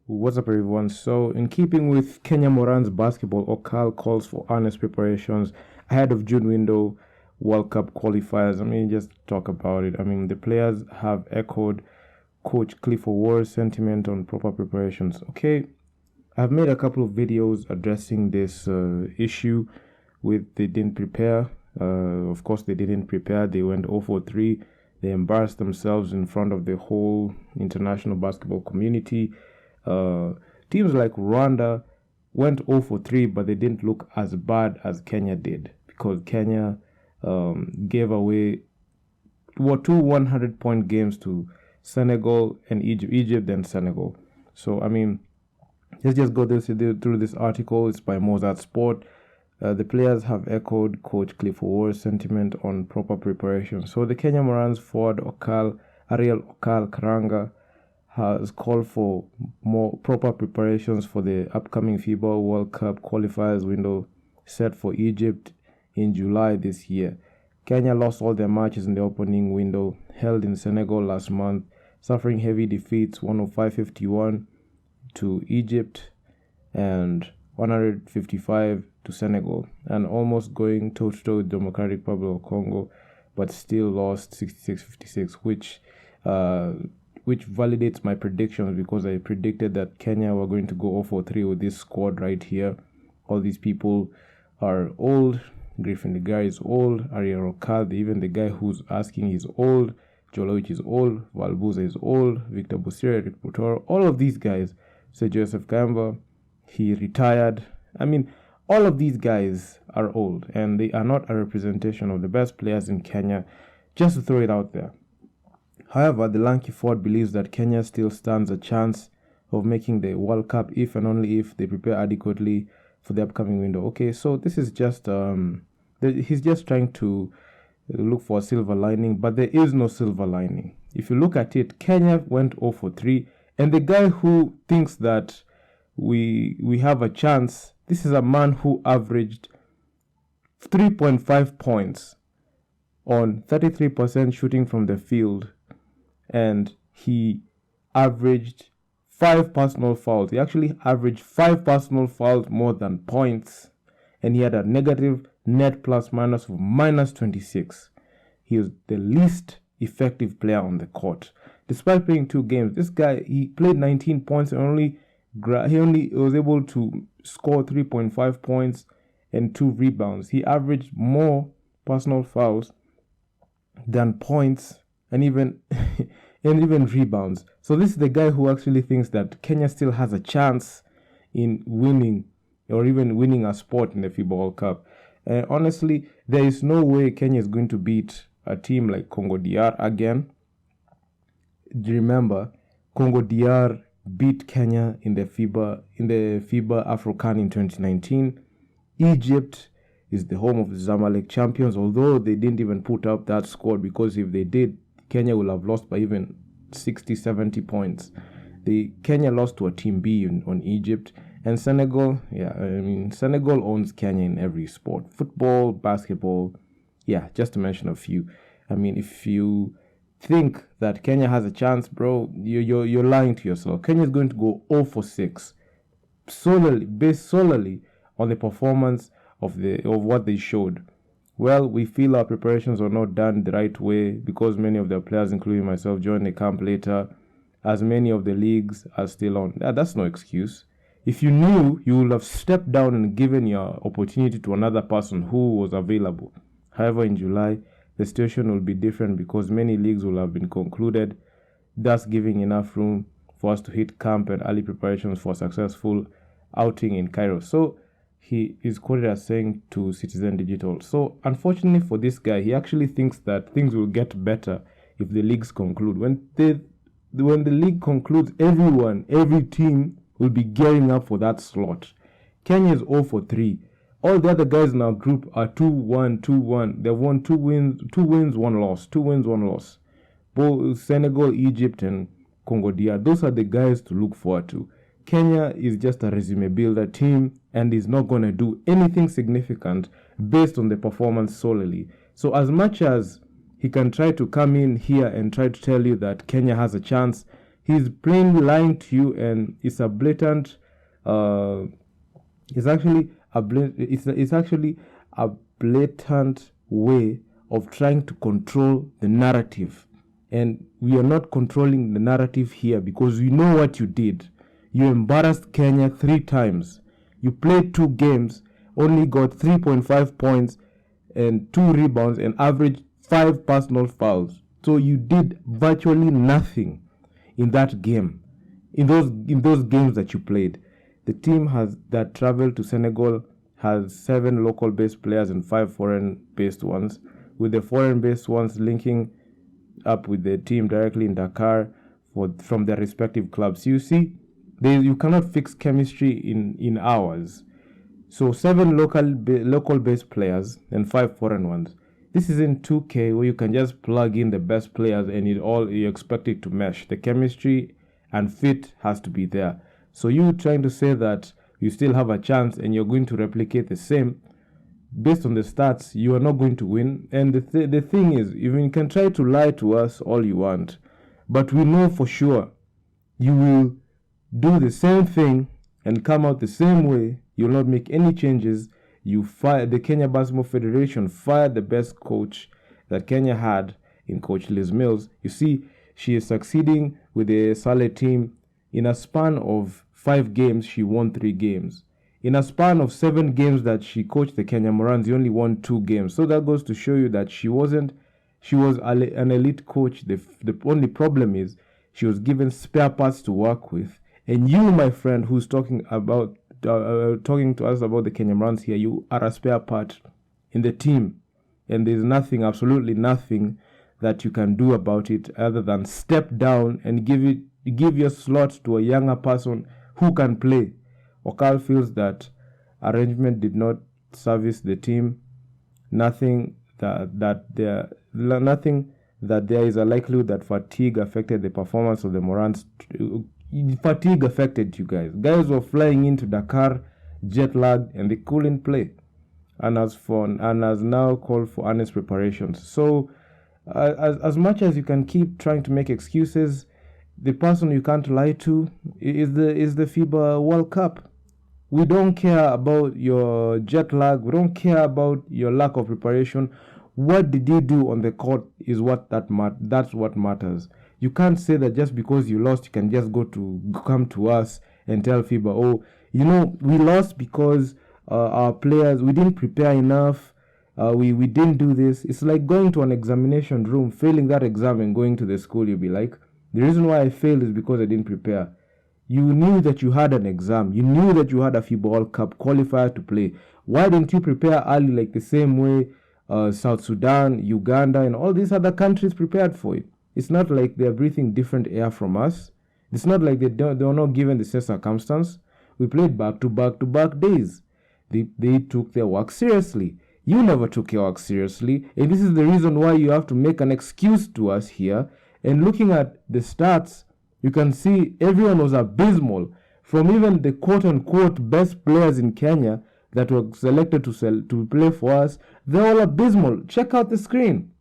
What's up, everyone? So, in keeping with Kenya Morans Basketball Okal calls for earnest preparations ahead of June window World Cup qualifiers. Just talk about it. The players have echoed Coach Clifford Ward's sentiment on proper preparations. Okay, I've made a couple of videos addressing this issue with they didn't prepare. Of course, they didn't prepare. They went 0 for 3. They embarrassed themselves in front of the whole international basketball community. Teams like Rwanda went 0 for 3, but they didn't look as bad as Kenya did because Kenya gave away two 100-point games to Senegal and Egypt and Senegal. So, let's just go through this article. It's by Mozart Sport. The players have echoed Coach Clifford Ward's sentiment on proper preparation. So the Kenya Morans forward Okall KORANGA has called for more proper preparations for the upcoming FIBA World Cup qualifiers window set for Egypt in July this year. Kenya lost all their matches in the opening window held in Senegal last month, suffering heavy defeats 105-51 to Egypt and 155 to Senegal, and almost going toe-to-toe with Democratic Republic of Congo, but still lost 66-56, which validates my predictions because I predicted that Kenya were going to go 0 for 3 with this squad right here. All these people are old. Griffin the guy is old. Ariel Okal, even the guy who's asking, is old. Jolowich is old. Valbuza is old. Victor Busiri, Eric Butoro, all of these guys. Sir Joseph Gamba, he retired. All of these guys are old and they are not a representation of the best players in Kenya, just to throw it out there. However, the lanky forward believes that Kenya still stands a chance of making the World Cup if and only if they prepare adequately for the upcoming window. Okay, so this is just he's just trying to look for a silver lining, but there is no silver lining. If you look at it, Kenya went 0 for 3, and the guy who thinks that we have a chance, this is a man who averaged 3.5 points on 33% shooting from the field, and he averaged 5 personal fouls. He actually averaged 5 personal fouls more than points, and he had a negative net plus minus of -26. He was the least effective player on the court. Despite playing 2 games, this guy, he played 19 points and he only was able to score 3.5 points and 2 rebounds. He averaged more personal fouls than points and even rebounds. So this is the guy who actually thinks that Kenya still has a chance in winning or even winning a spot in the FIBA World Cup. Honestly, there is no way Kenya is going to beat a team like Congo DR again. Remember, Congo DR beat Kenya in the FIBA AfroCan in 2019. Egypt is the home of the Zamalek champions, although they didn't even put up that squad, because if they did, Kenya will have lost by even 60-70 points. Kenya lost to a team B on Egypt. And Senegal, Senegal owns Kenya in every sport. Football, basketball, just to mention a few. If you think that Kenya has a chance, bro, you're lying to yourself. Kenya is going to go 0 for 6, based solely on the performance of what they showed. Well, we feel our preparations were not done the right way because many of their players, including myself, joined the camp later, as many of the leagues are still on. That's no excuse. If you knew, you would have stepped down and given your opportunity to another person who was available. However, in July, the situation will be different because many leagues will have been concluded, thus giving enough room for us to hit camp and early preparations for a successful outing in Cairo. So he is quoted as saying to Citizen Digital. So unfortunately for this guy, he actually thinks that things will get better if the leagues conclude. When the league concludes, every team will be gearing up for that slot. Kenya is 0 for 3. All the other guys in our group are 2-1, 2-1. They've won 2 wins, 1 loss. 2 wins, 1 loss. Both Senegal, Egypt, and Congo DR. Those are the guys to look forward to. Kenya is just a resume builder team and is not going to do anything significant based on the performance solely. So as much as he can try to come in here and try to tell you that Kenya has a chance, He's plainly lying to you, and it's a blatant. It's actually it's actually a blatant way of trying to control the narrative, and we are not controlling the narrative here because we know what you did. You embarrassed Kenya 3 times. You played 2 games, only got 3.5 points and 2 rebounds and averaged 5 personal fouls. So you did virtually nothing in that game. In those games that you played, the team that traveled to Senegal has 7 local-based players and 5 foreign-based ones, with the foreign-based ones linking up with the team directly in Dakar from their respective clubs. You see, you cannot fix chemistry in hours. So 7 local-based players and 5 foreign ones. This isn't 2K where you can just plug in the best players and you expect it to mesh. The chemistry and fit has to be there. So you trying to say that you still have a chance and you're going to replicate the same, based on the stats, you are not going to win. And the thing is, even you can try to lie to us all you want, but we know for sure you will do the same thing and come out the same way. You'll not make any changes. You fire the Kenya Basketball Federation, fired the best coach that Kenya had in Coach Liz Mills. You see, she is succeeding with the Saleh team. In a span of 5 games, she won 3 games. In a span of 7 games that she coached the Kenya Morans, she only won 2 games. So that goes to show you that she was an elite coach. The only problem is she was given spare parts to work with. And you, my friend, who's talking to us about the Kenya Morans here, you are a spare part in the team. And there's nothing, absolutely nothing, that you can do about it other than step down and give your slot to a younger person who can play. Okal feels that arrangement did not service the team. Nothing that there is a likelihood that fatigue affected the performance of the Morans. Fatigue affected you guys. Guys were flying into Dakar, jet lagged, and they couldn't play. And has now called for earnest preparations. So, as much as you can keep trying to make excuses, the person you can't lie to is the FIBA World Cup. We don't care about your jet lag. We don't care about your lack of preparation. What did you do on the court is that's what matters. You can't say that just because you lost, you can just come to us and tell FIBA, we lost because our players, we didn't prepare enough. We didn't do this. It's like going to an examination room, failing that exam and going to the school. You'll be like, the reason why I failed is because I didn't prepare. You knew that you had an exam. You knew that you had a FIBA World Cup qualifier to play. Why didn't you prepare early like the same way South Sudan, Uganda, and all these other countries prepared for it? It's not like they're breathing different air from us. It's not like they're not given the same circumstance. We played back-to-back days. They took their work seriously. You never took your work seriously. And this is the reason why you have to make an excuse to us here. And looking at the stats, you can see everyone was abysmal. From even the quote-unquote best players in Kenya that were selected to play for us, they're all abysmal. Check out the screen.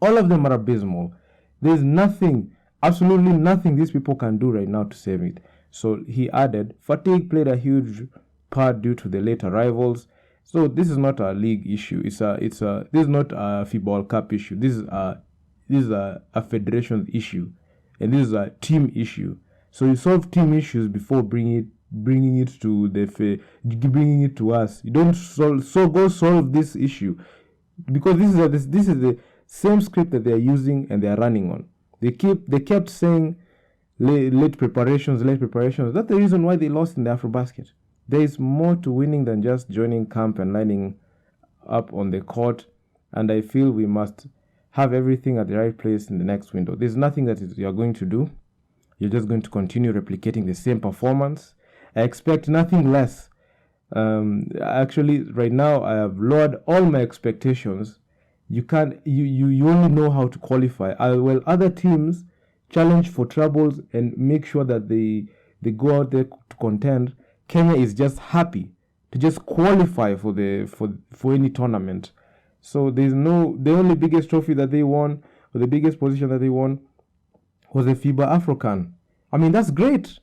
All of them are abysmal. There's nothing, absolutely nothing these people can do right now to save it. So he added, fatigue played a huge part due to the late arrivals. So this is not a league issue. This is not a FIBA World Cup issue. This is a federation issue, and this is a team issue. So you solve team issues before bringing it to us. You don't go solve this issue, because this is the same script that they're using and they're running on. They kept saying late preparations. That's the reason why they lost in the AfroBasket. There is more to winning than just joining camp and lining up on the court, and I feel we must have everything at the right place in the next window. There's nothing that you're going to do. You're just going to continue replicating the same performance. I expect nothing less. Actually, right now, I have lowered all my expectations. You only know how to qualify. While other teams challenge for troubles and make sure that they go out there to contend, Kenya is just happy to just qualify for any tournament. So the only biggest trophy that they won, or the biggest position that they won, was a FIBA African. I mean, that's great.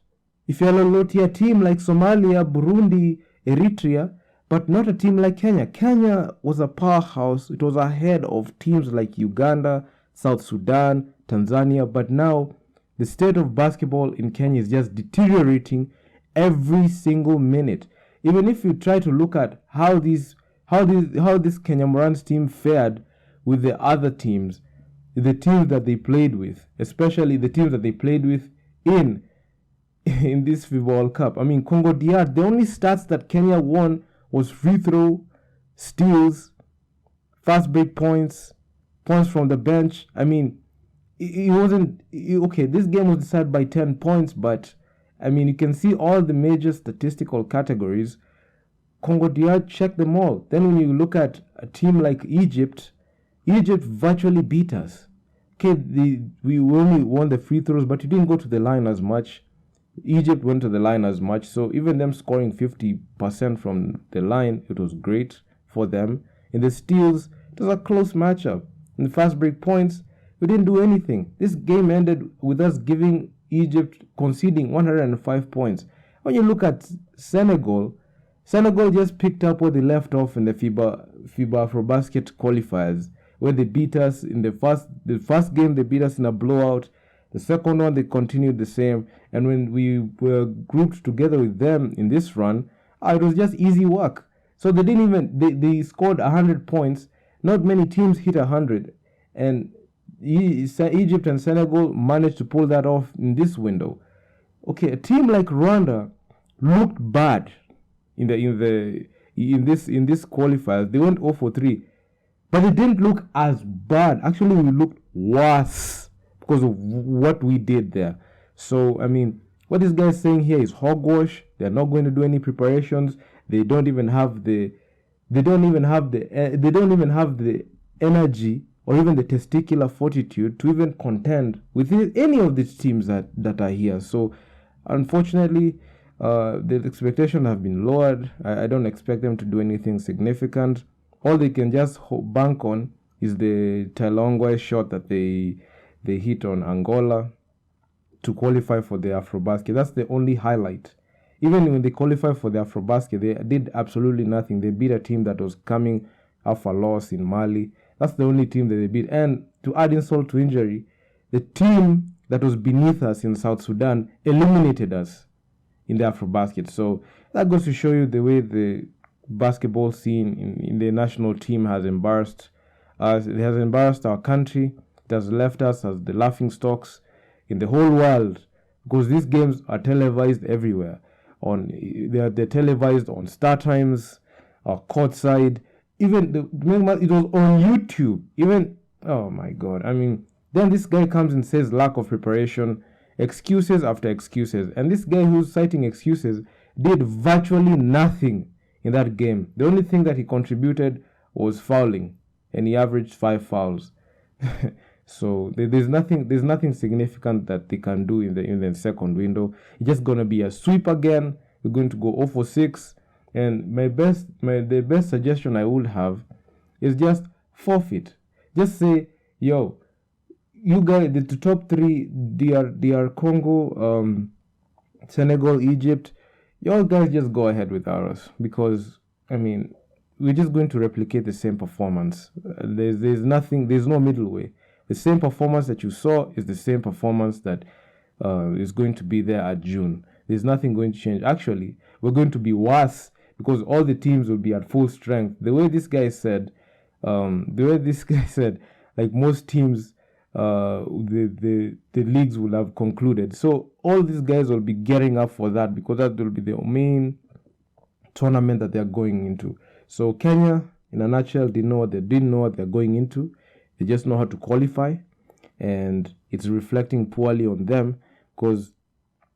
If you're a low-tier team like Somalia, Burundi, Eritrea, but not a team like Kenya. Kenya was a powerhouse. It was ahead of teams like Uganda, South Sudan, Tanzania. But now the state of basketball in Kenya is just deteriorating every single minute. Even if you try to look at how this Kenya Morans team fared with the other teams, the teams that they played with, especially the teams that they played with in this FIBA World Cup. I mean, Congo DR, the only stats that Kenya won was free throw, steals, fast break points, points from the bench. I mean, it wasn't okay. This game was decided by 10 points, but I mean, you can see all the major statistical categories. Congo DR checked them all. Then when you look at a team like Egypt virtually beat us. Okay, we only won the free throws, but you didn't go to the line as much. Egypt went to the line as much, so even them scoring 50% from the line, it was great for them. In the steals, it was a close matchup. In the fast break points, we didn't do anything. This game ended with us giving Egypt conceding 105 points. When you look at Senegal just picked up where they left off in the FIBA Afrobasket qualifiers, where they beat us in the first game. They beat us in a blowout. The second one, they continued the same. And when we were grouped together with them in this run, it was just easy work. So they scored 100 points. Not many teams hit 100. And Egypt and Senegal managed to pull that off in this window. Okay, a team like Rwanda looked bad in this qualifiers. They went 0-3. But it didn't look as bad. Actually, we looked worse because of what we did there. So, I mean, what this guy is saying here is hogwash. They're not going to do any preparations. They don't even have the energy or even the testicular fortitude to even contend with any of these teams that are here. So, unfortunately, the expectations have been lowered. I don't expect them to do anything significant. All they can just bank on is the Talongwe shot that they hit on Angola to qualify for the Afrobasket. That's the only highlight. Even when they qualified for the Afrobasket, they did absolutely nothing. They beat a team that was coming off a loss in Mali. That's the only team that they beat. And to add insult to injury, the team that was beneath us in South Sudan eliminated us in the Afrobasket. So that goes to show you the way the basketball scene in the national team has embarrassed us. It has embarrassed our country. It has left us as the laughing stocks in the whole world, because these games are televised everywhere. They're televised on Star Times, courtside. Even it was on YouTube. Even, oh my God. I mean, then this guy comes and says lack of preparation, excuses after excuses. And this guy who's citing excuses did virtually nothing in that game. The only thing that he contributed was fouling, and he averaged 5 fouls. So there's nothing significant that they can do in the second window. It's just gonna be a sweep again. We're going to go 0-6, and the best suggestion I would have is just forfeit. Just say, yo, you guys, the top 3, DR Congo, Senegal, Egypt, y'all guys just go ahead with ours, because I mean, we're just going to replicate the same performance. There's no middle way. The same performance that you saw is the same performance that is going to be there at June. There's nothing going to change. Actually, we're going to be worse, because all the teams will be at full strength. The way this guy said, like most teams, the leagues will have concluded. So all these guys will be gearing up for that, because that will be the main tournament that they're going into. So Kenya, in a nutshell, didn't know what they're going into. They just know how to qualify, and it's reflecting poorly on them, because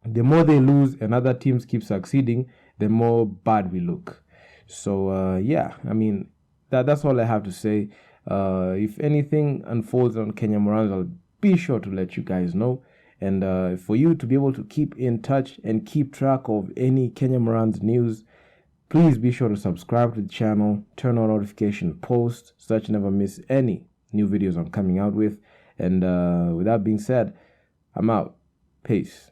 the more they lose and other teams keep succeeding, the more bad we look. So yeah, I mean, that's all I have to say. If anything unfolds on Kenya Morans, I'll be sure to let you guys know. And for you to be able to keep in touch and keep track of any Kenya Morans news, please be sure to subscribe to the channel, turn on notification posts, so that you never miss any new videos I'm coming out with. And with that being said, I'm out. Peace.